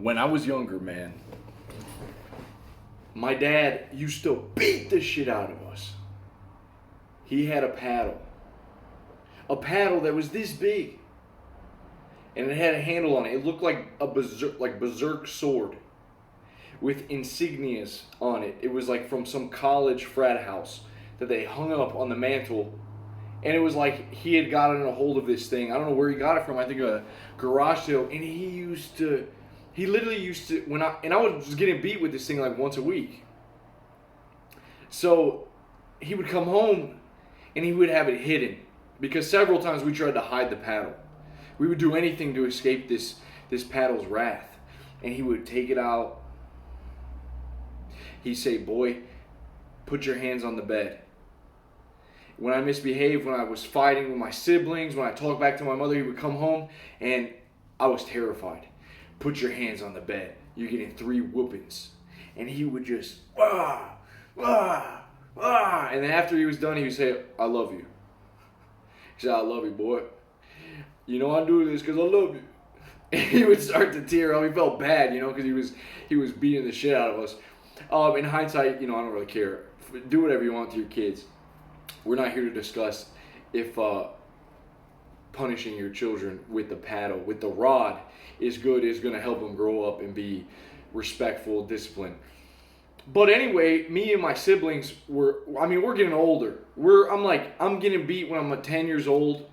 When I was younger, man, my dad used to beat the shit out of us. He had a paddle. A paddle that was this big. And it had a handle on it. It looked like a berserk sword with insignias on it. It was like from some college frat house that they hung up on the mantle. And it was like he had gotten a hold of this thing. I don't know where he got it from. I think a garage sale. And he literally used to, I was getting beat with this thing like once a week. So he would come home and he would have it hidden. Because several times we tried to hide the paddle. We would do anything to escape this paddle's wrath. And he would take it out. He'd say, boy, put your hands on the bed. When I misbehaved, when I was fighting with my siblings, when I talked back to my mother, he would come home and I was terrified. Put your hands on the bed. You're getting 3 whoopings. And he would just, ah, ah, ah. And then after he was done, he would say, I love you. He said, I love you, boy. You know I do this because I love you. And he would start to tear up. He felt bad, because he was beating the shit out of us. In hindsight, I don't really care. Do whatever you want to your kids. We're not here to discuss if punishing your children with the paddle, with the rod, is good, is going to help them grow up and be respectful, disciplined. But anyway, me and my siblings we're getting older. I'm getting beat when I'm 10 years old.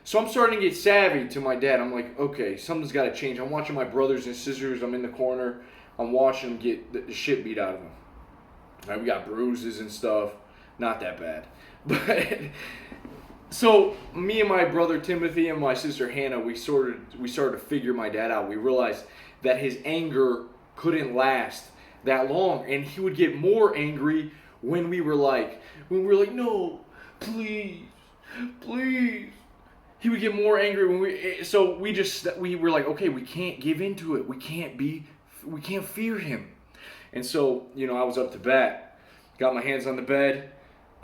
So I'm starting to get savvy to my dad. I'm like, okay, something's got to change. I'm watching my brothers and sisters. I'm in the corner. I'm watching them get the shit beat out of them. Right, we got bruises and stuff. Not that bad. But so me and my brother Timothy and my sister Hannah, we started to figure my dad out. We realized that his anger couldn't last that long, and he would get more angry when we were like, no, please. He would get more angry when we were like, okay, we can't give into it. We can't fear him. And so, I was up to bat, got my hands on the bed.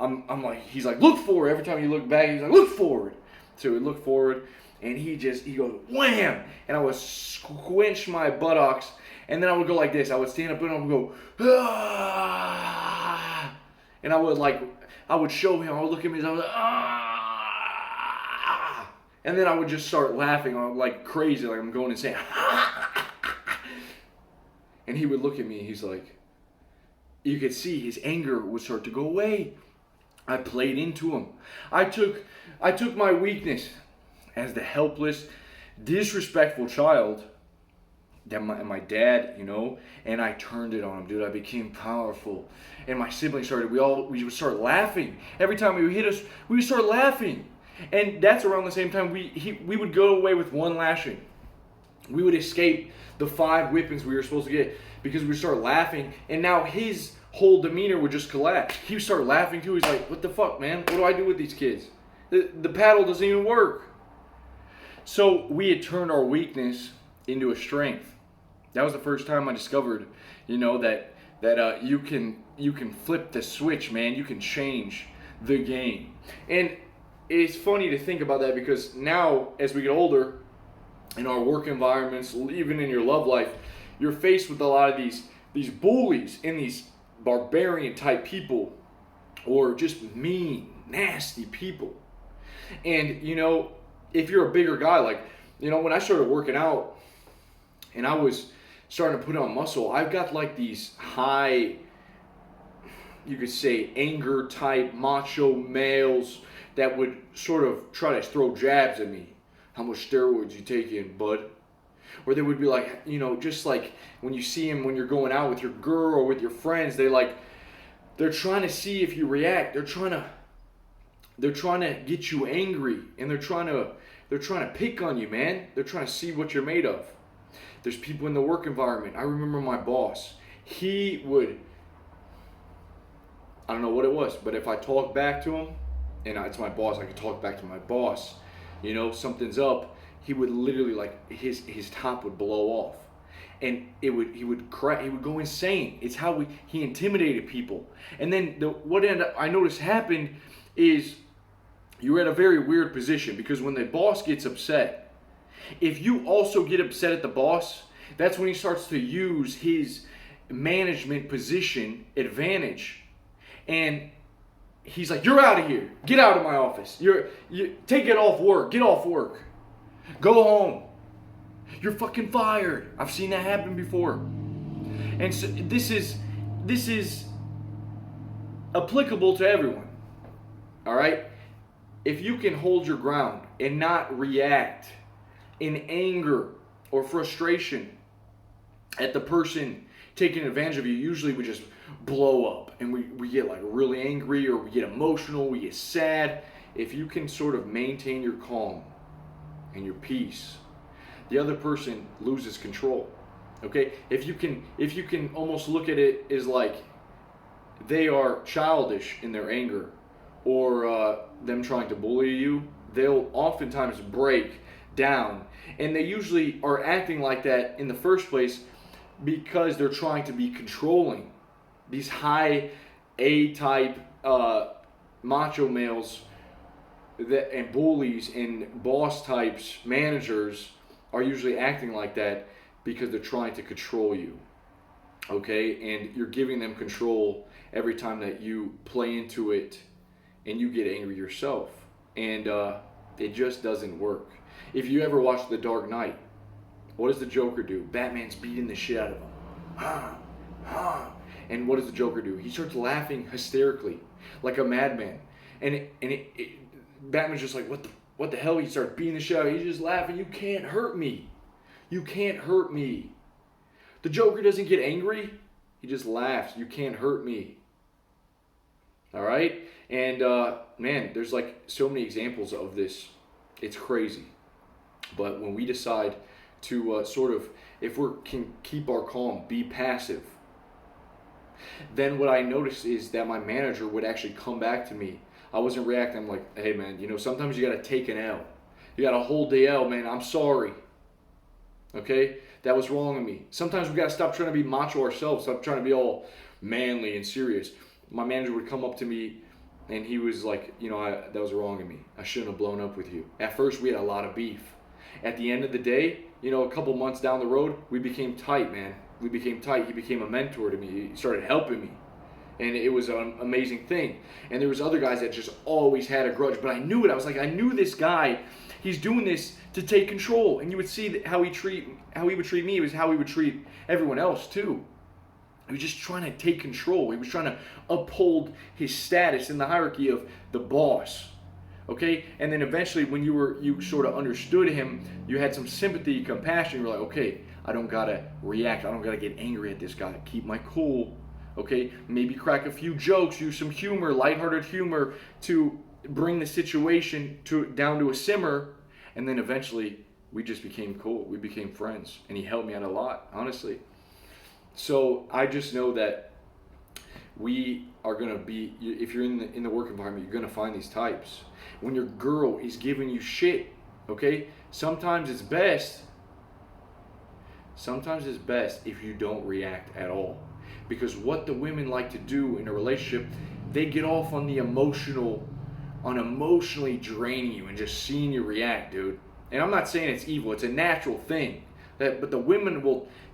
I'm like, he's like, look forward. Every time you look back, he's like, look forward. So we look forward, and he goes, wham! And I would squinch my buttocks, and then I would go like this. I would stand up and I would go, ah! And I would show him, I would look at him, and I was like, ah! And then I would just start laughing like crazy, like I'm going insane. And he would look at me, he's like, you could see his anger would start to go away. I played into him. I took my weakness as the helpless, disrespectful child that my dad, and I turned it on him, dude. I became powerful. And my siblings started, we would start laughing. Every time he would hit us, we would start laughing. And that's around the same time we would go away with 1 lashing. We would escape the 5 whippings we were supposed to get because we would start laughing. And now his whole demeanor would just collapse. He would start laughing too. He's like, what the fuck, man? What do I do with these kids? The paddle doesn't even work. So we had turned our weakness into a strength. That was the first time I discovered, that you can flip the switch, man. You can change the game. And it's funny to think about that because now, as we get older, in our work environments, even in your love life, you're faced with a lot of these bullies and these barbarian type people, or just mean, nasty people. And if you're a bigger guy, like when I started working out and I was starting to put on muscle, I've got like these high, you could say, anger type macho males that would sort of try to throw jabs at me. How much steroids you taking, bud? Or they would be like, just like when you see them when you're going out with your girl or with your friends, they're trying to see if you react. They're trying to get you angry, and they're trying to pick on you, man. They're trying to see what you're made of. There's people in the work environment. I remember my boss. He would, I don't know what it was, but if I talked back to him, and it's my boss, I could talk back to my boss. Something's up. He would literally his top would blow off, and he would cry. He would go insane. It's how he intimidated people. And then I noticed happened is you're at a very weird position because when the boss gets upset, if you also get upset at the boss, That's when he starts to use his management position advantage. And he's like, you're out of here. Get out of my office. You take it off work. Get off work. Go home. You're fucking fired. I've seen that happen before. And so this is applicable to everyone. All right? If you can hold your ground and not react in anger or frustration at the person taking advantage of you, usually we just blow up and we get like really angry, or we get emotional, we get sad. If you can sort of maintain your calm and your peace, the other person loses control. Okay? If you can almost look at it as like they are childish in their anger, or them trying to bully you, they'll oftentimes break down. And they usually are acting like that in the first place because they're trying to be controlling. These high A-type macho males and bullies and boss types, managers, are usually acting like that because they're trying to control you. Okay? And you're giving them control every time that you play into it and you get angry yourself. And it just doesn't work. If you ever watch The Dark Knight, what does the Joker do? Batman's beating the shit out of him. And what does the Joker do? He starts laughing hysterically, like a madman. And Batman's just like, what the hell? He starts beating the shit out of him. He's just laughing. You can't hurt me. You can't hurt me. The Joker doesn't get angry. He just laughs. You can't hurt me. All right? And, man, there's like so many examples of this. It's crazy. But when we decide to sort of, if we can keep our calm, be passive, then what I noticed is that my manager would actually come back to me. I wasn't reacting. I'm like, hey, man, sometimes you got to take an L. You got to hold the L, man. I'm sorry. Okay? That was wrong of me. Sometimes we got to stop trying to be macho ourselves. Stop trying to be all manly and serious. My manager would come up to me and he was like, that was wrong of me. I shouldn't have blown up with you. At first, we had a lot of beef. At the end of the day, a couple months down the road, we became tight, man. We became tight. He became a mentor to me. He started helping me. And it was an amazing thing. And there was other guys that just always had a grudge. But I knew it. I was like, I knew this guy. He's doing this to take control. And you would see that how he would treat me was how he would treat everyone else too. He was just trying to take control. He was trying to uphold his status in the hierarchy of the boss. Okay? And then eventually when you sort of understood him, you had some sympathy, compassion. You're like, okay, I don't gotta react. I don't gotta get angry at this guy. Keep my cool. Okay? Maybe crack a few jokes, use some humor, lighthearted humor to bring the situation down to a simmer. And then eventually we just became cool. We became friends. And he helped me out a lot, honestly. So I just know that we are going to be, if you're in the work environment, you're going to find these types. When your girl is giving you shit, okay, sometimes it's best if you don't react at all. Because what the women like to do in a relationship, they get off on emotionally draining you and just seeing you react, dude. And I'm not saying it's evil, it's a natural thing. But the women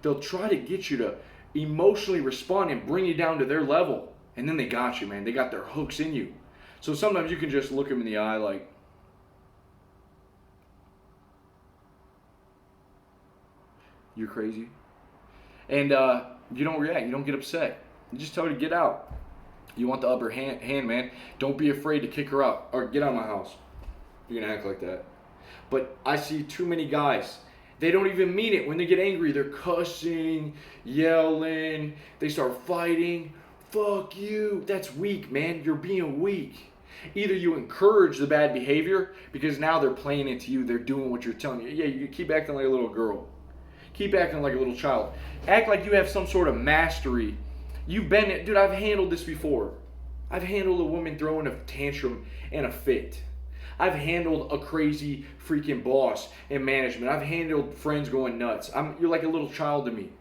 they'll try to get you to emotionally respond and bring you down to their level. And then they got you, man. They got their hooks in you. So sometimes you can just look them in the eye like, you're crazy. And you don't react. You don't get upset. You just tell her to get out. You want the upper hand, man. Don't be afraid to kick her out or get out of my house. You're going to act like that. But I see too many guys. They don't even mean it. When they get angry, they're cussing, yelling. They start fighting. Fuck you. That's weak, man. You're being weak. Either you encourage the bad behavior because now they're playing into you. They're doing what you're telling you. Yeah, you keep acting like a little girl. Keep acting like a little child. Act like you have some sort of mastery. You've been it. Dude, I've handled this before. I've handled a woman throwing a tantrum and a fit. I've handled a crazy freaking boss in management. I've handled friends going nuts. You're like a little child to me.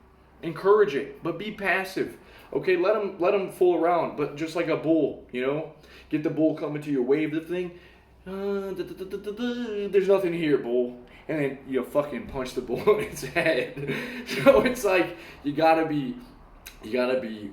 Encourage it, but be passive. Okay, let them fool around, but just like a bull, Get the bull coming to you, wave the thing. There's nothing here, bull. and then you fucking punch the bull in its head. So it's like you gotta be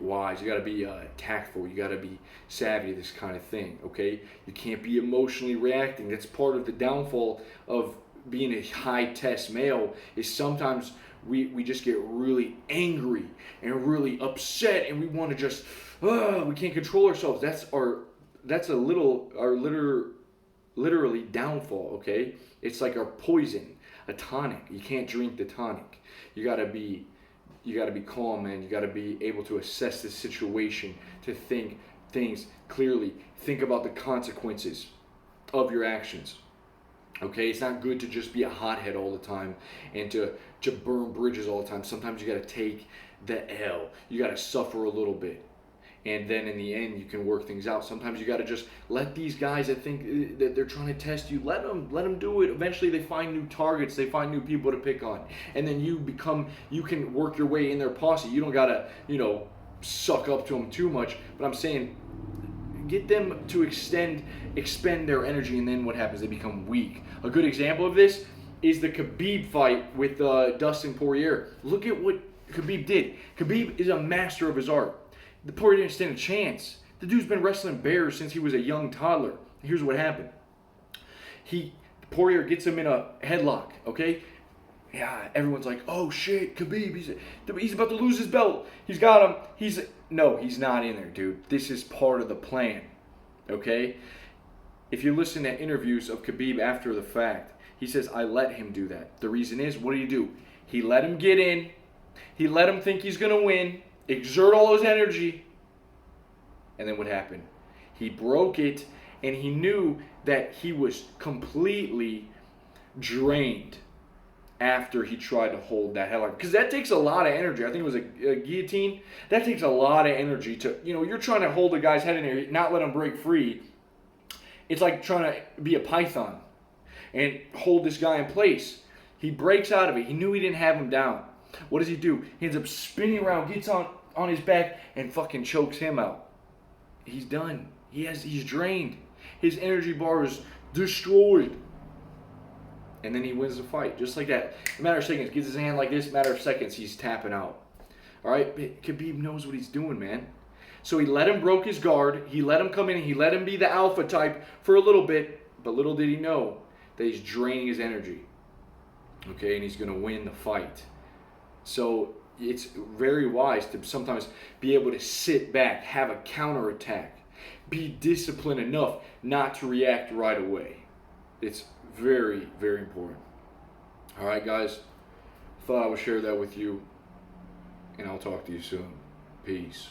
wise. You gotta be tactful. You gotta be savvy to this kind of thing. Okay, you can't be emotionally reacting. That's part of the downfall of being a high test male. Is sometimes we just get really angry and really upset, and we want to just we can't control ourselves. That's literally downfall. Okay, it's like our poison, a tonic. You can't drink the tonic. You gotta be calm, man. You got to be able to assess the situation, to think things clearly, think about the consequences of your actions. Okay, it's not good to just be a hothead all the time and to burn bridges all the time. Sometimes you got to take the L. You got to suffer a little bit, and then in the end you can work things out. Sometimes you got to just let these guys that think that they're trying to test you, let them do it. Eventually they find new targets, they find new people to pick on, and then you can work your way in their posse. You don't gotta suck up to them too much, but I'm saying get them to expend their energy, and then what happens? They become weak. A good example of this is the Khabib fight with Dustin Poirier. Look at what Khabib did. Khabib is a master of his art. The Poirier didn't stand a chance. The dude's been wrestling bears since he was a young toddler. Here's what happened. Poirier gets him in a headlock, okay? Yeah, everyone's like, oh shit, Khabib, he's about to lose his belt. He's got him. No, he's not in there, dude. This is part of the plan, okay? If you listen to interviews of Khabib after the fact, he says, I let him do that. The reason is, what did he do? He let him get in. He let him think he's going to win, exert all his energy, and then what happened? He broke it, and he knew that he was completely drained after he tried to hold that headlock, because that takes a lot of energy. I think it was a guillotine. That takes a lot of energy to, you're trying to hold a guy's head in there, not let him break free. It's like trying to be a python and hold this guy in place. He breaks out of it. He knew he didn't have him down. What does he do? He ends up spinning around, gets on his back, and fucking chokes him out. He's done. He's drained. His energy bar is destroyed. And then he wins the fight, just like that. In a matter of seconds, gets his hand like this, matter of seconds, he's tapping out. All right? Khabib knows what he's doing, man. So he let him broke his guard. He let him come in. He let him be the alpha type for a little bit. But little did he know that he's draining his energy. Okay? And he's going to win the fight. So it's very wise to sometimes be able to sit back, have a counterattack, be disciplined enough not to react right away. It's very, very important. All right, guys. Thought I would share that with you, and I'll talk to you soon. Peace.